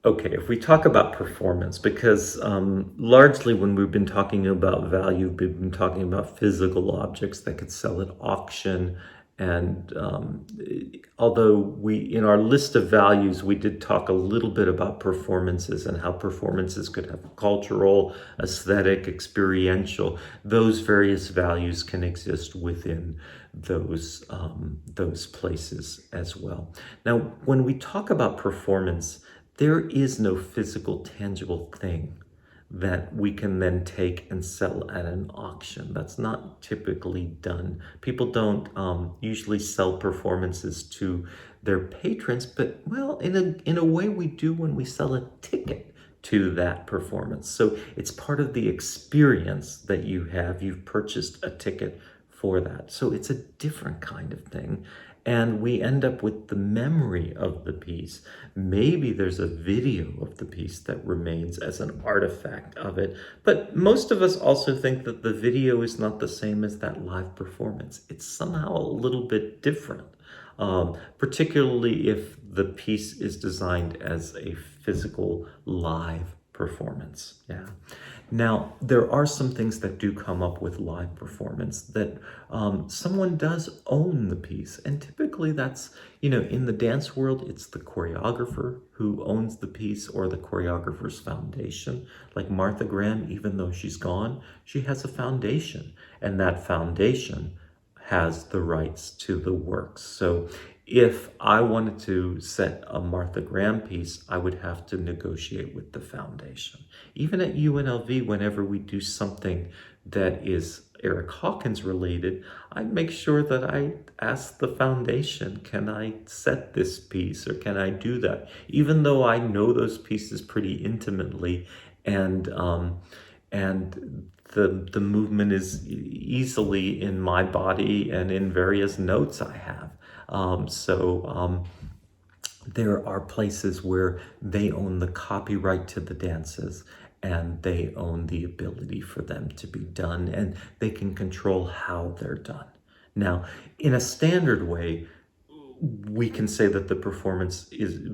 Okay, if we talk about performance, because largely when we've been talking about value, we've been talking about physical objects that could sell at auction. And although in our list of values, we did talk a little bit about performances and how performances could have cultural, aesthetic, experiential. Those various values can exist within those places as well. Now, when we talk about performance, there is no physical, tangible thing that we can then take and sell at an auction. That's not typically done. People don't usually sell performances to their patrons, but well, in a way we do when we sell a ticket to that performance. So it's part of the experience that you have. You've purchased a ticket for that. So it's a different kind of thing. And we end up with the memory of the piece. Maybe there's a video of the piece that remains as an artifact of it. But most of us also think that the video is not the same as that live performance. It's somehow a little bit different, particularly if the piece is designed as a physical live performance. Yeah. Now, there are some things that do come up with live performance that someone does own the piece. And typically that's, in the dance world, it's the choreographer who owns the piece or the choreographer's foundation. Like Martha Graham, even though she's gone, she has a foundation. And that foundation has the rights to the works. So if I wanted to set a Martha Graham piece, I would have to negotiate with the foundation. Even at UNLV, whenever we do something that is Eric Hawkins related, I make sure that I ask the foundation, can I set this piece or can I do that? Even though I know those pieces pretty intimately and the movement is easily in my body and in various notes I have. There are places where they own the copyright to the dances and they own the ability for them to be done and they can control how they're done. Now, in a standard way, we can say that the performance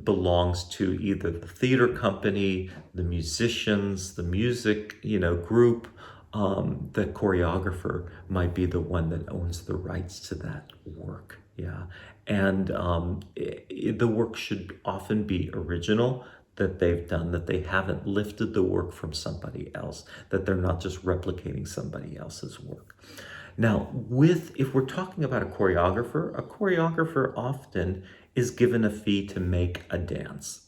belongs to either the theater company, the musicians, the music, group. The choreographer might be the one that owns the rights to that work. Yeah, and the work should often be original, that they've done, that they haven't lifted the work from somebody else, that they're not just replicating somebody else's work. Now, if we're talking about a choreographer often is given a fee to make a dance.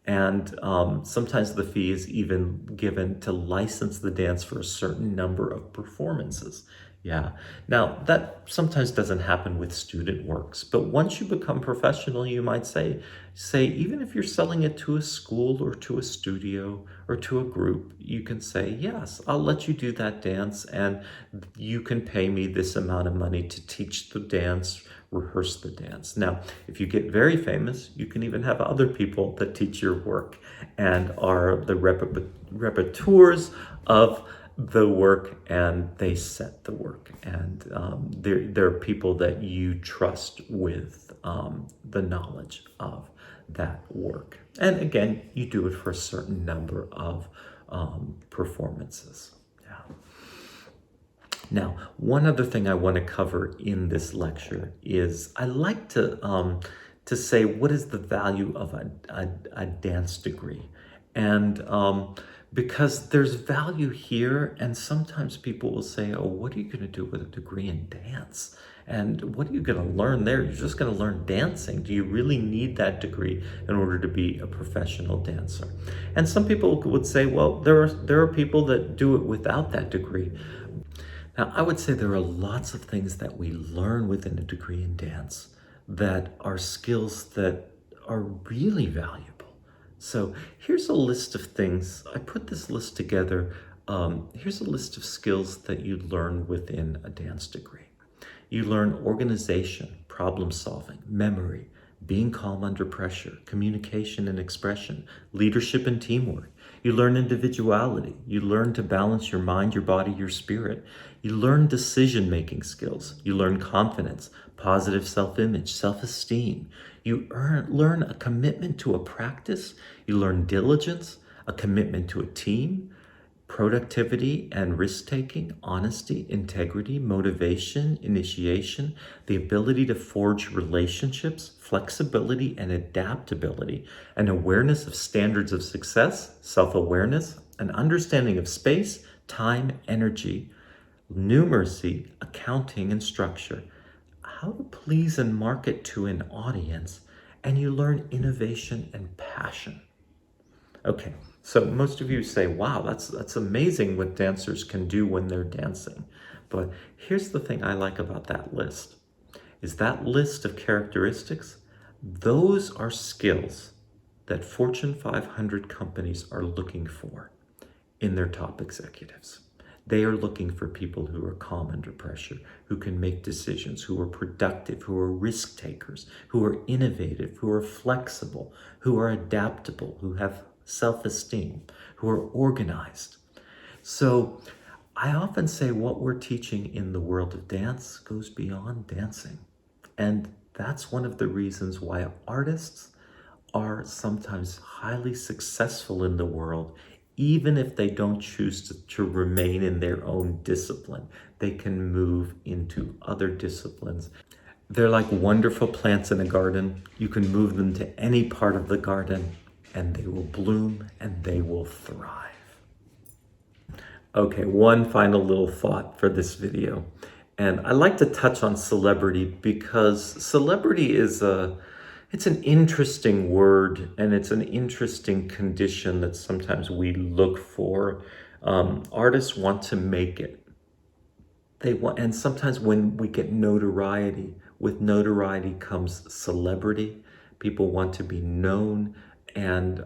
Sometimes the fee is even given to license the dance for a certain number of performances. Yeah. Now, that sometimes doesn't happen with student works, but once you become professional, you might say, even if you're selling it to a school or to a studio or to a group, you can say, yes, I'll let you do that dance and you can pay me this amount of money to teach the dance, rehearse the dance. Now, if you get very famous, you can even have other people that teach your work and are the repeteurs of the work, and they set the work. And there are people that you trust with the knowledge of that work. And again, you do it for a certain number of performances. Yeah. Now, one other thing I want to cover in this lecture is I like to say, what is the value of a dance degree? And because there's value here, and sometimes people will say, oh, what are you going to do with a degree in dance? And what are you going to learn there? You're just going to learn dancing. Do you really need that degree in order to be a professional dancer? And some people would say, well, there are people that do it without that degree. Now, I would say there are lots of things that we learn within a degree in dance that are skills that are really valuable. So here's a list of things. I put this list together. Here's a list of skills that you learn within a dance degree. You learn organization, problem solving, memory, being calm under pressure, communication and expression, leadership and teamwork. You learn individuality. You learn to balance your mind, your body, your spirit. You learn decision-making skills. You learn confidence, positive self-image, self-esteem. You learn a commitment to a practice. You learn diligence, a commitment to a team, productivity and risk-taking, honesty, integrity, motivation, initiation, the ability to forge relationships, flexibility and adaptability, an awareness of standards of success, self-awareness, an understanding of space, time, energy, numeracy, accounting, and structure, how to please and market to an audience, and you learn innovation and passion. Okay, so most of you say, wow, that's amazing what dancers can do when they're dancing. But here's the thing I like about that list, is that list of characteristics, those are skills that Fortune 500 companies are looking for in their top executives. They are looking for people who are calm under pressure, who can make decisions, who are productive, who are risk takers, who are innovative, who are flexible, who are adaptable, who have self-esteem, who are organized. So I often say what we're teaching in the world of dance goes beyond dancing. And that's one of the reasons why artists are sometimes highly successful in the world, even if they don't choose to remain in their own discipline. They can move into other disciplines. They're like wonderful plants in a garden. You can move them to any part of the garden and they will bloom and they will thrive. Okay, one final little thought for this video. And I like to touch on celebrity because celebrity is it's an interesting word and it's an interesting condition that sometimes we look for. Artists want to make it. And sometimes when we get notoriety, with notoriety comes celebrity. People want to be known, and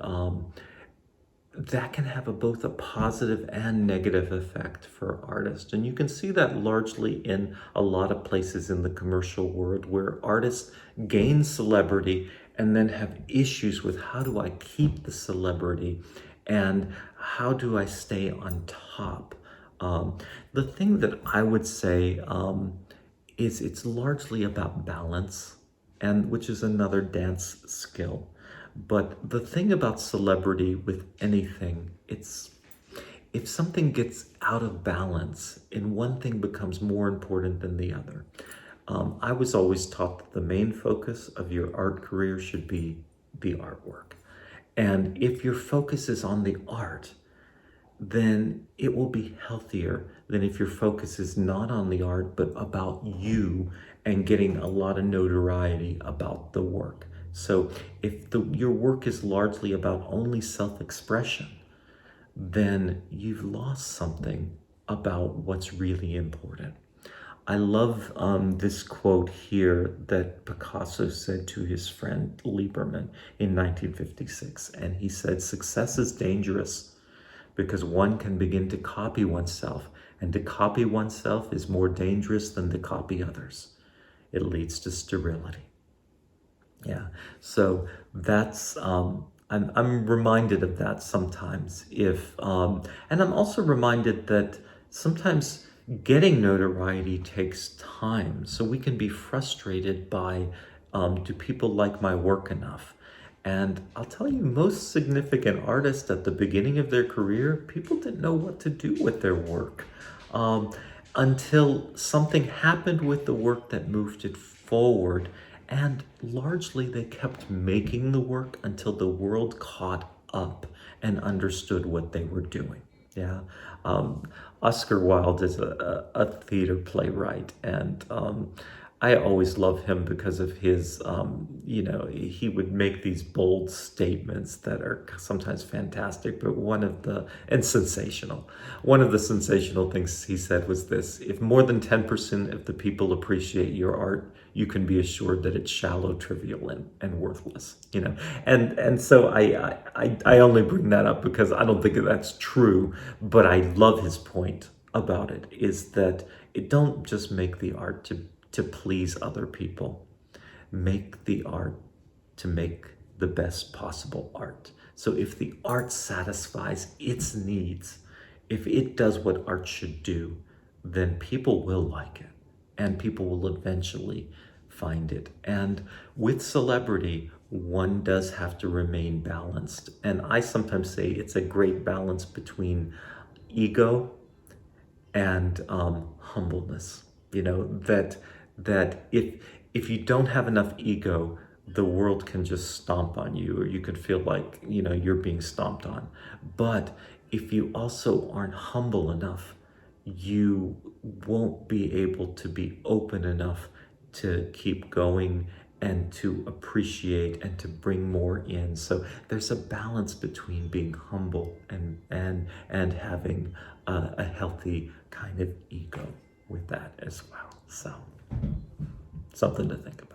that can have both a positive and negative effect for artists. And you can see that largely in a lot of places in the commercial world where artists gain celebrity and then have issues with how do I keep the celebrity and how do I stay on top. The thing that I would say is it's largely about balance, and which is another dance skill. But the thing about celebrity with anything, it's if something gets out of balance and one thing becomes more important than the other. I was always taught that the main focus of your art career should be the artwork. And if your focus is on the art, then it will be healthier than if your focus is not on the art, but about you and getting a lot of notoriety about the work. So if your work is largely about only self-expression, then you've lost something about what's really important. I love this quote here that Picasso said to his friend Lieberman in 1956. And he said, "Success is dangerous because one can begin to copy oneself, and to copy oneself is more dangerous than to copy others. It leads to sterility." Yeah, so that's, I'm reminded of that sometimes and I'm also reminded that sometimes getting notoriety takes time. So we can be frustrated by, do people like my work enough? And I'll tell you, most significant artists at the beginning of their career, people didn't know what to do with their work until something happened with the work that moved it forward. And largely they kept making the work until the world caught up and understood what they were doing. Yeah. Oscar Wilde is a theater playwright, and I always love him because of his, he would make these bold statements that are sometimes fantastic, but sensational. One of the sensational things he said was this: if more than 10% of the people appreciate your art, you can be assured that it's shallow, trivial, and worthless, And so I only bring that up because I don't think that's true, but I love his point about it, is that it don't just make the art to please other people. Make the art to make the best possible art. So if the art satisfies its needs, if it does what art should do, then people will like it and people will eventually find it. And with celebrity, one does have to remain balanced. And I sometimes say it's a great balance between ego and humbleness. You know, that if you don't have enough ego, the world can just stomp on you, or you could feel like, you know, you're being stomped on. But if you also aren't humble enough, you won't be able to be open enough to keep going and to appreciate and to bring more in. So there's a balance between being humble and having a healthy kind of ego with that as well. So something to think about.